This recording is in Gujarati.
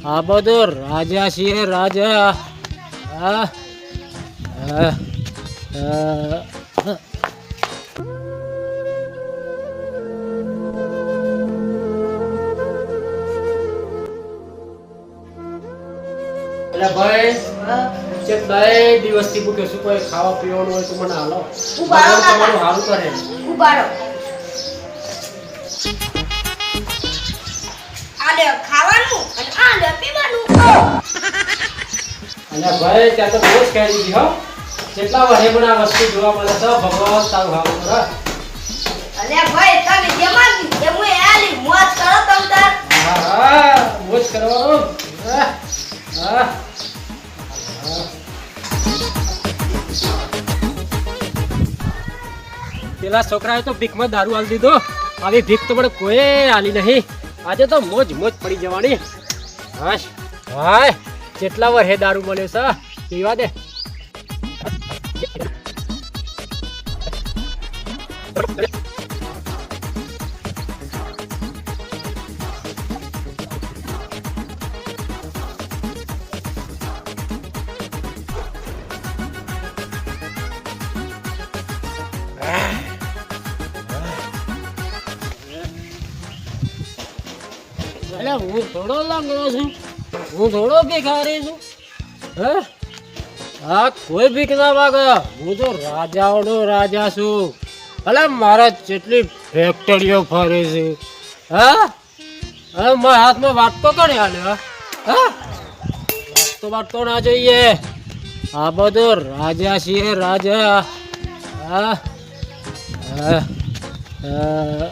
આ બધો રાજા છીએ રાજા. હા હા ભાઈ કેટલાય દિવસથી ભૂખ્યો છું. કોઈ ખાવા પીવાનું હોય તો મને હાલો. તમારું સારું કરે. અને ભાઈ ત્યાં તો બહુ જ કહી દીધી હો. કેટલા વર્ષે પણ આ વસ્તુ જોવા મળે છે. ભગવાન તારું હારું કરે. મોજ કરવાનો. પેલા છોકરાએ તો ભીખમાં દારૂ આલી દીધો. આવી ભીખ તો મને કોઈ આલી નહીં. આજે તો મોજ મોજ પડી જવાની. હાશ ભાઈ કેટલા વર્ષે દારૂ મળ્યો છે પીવા દે. હું થોડો લાંગડો છું. હું થોડો ભિખારી છું. હે આ કોઈ ભીખ ના માગે. હું તો રાજાઓનો રાજા છું. અલે મારા જેટલી ફેક્ટરીઓ ફરે છે. હા હવે મારા હાથમાં વાટતો કરે હાલે. હા વાટતો ના જોઈએ. આ બધો રાજા છીએ રાજા. હા હા હા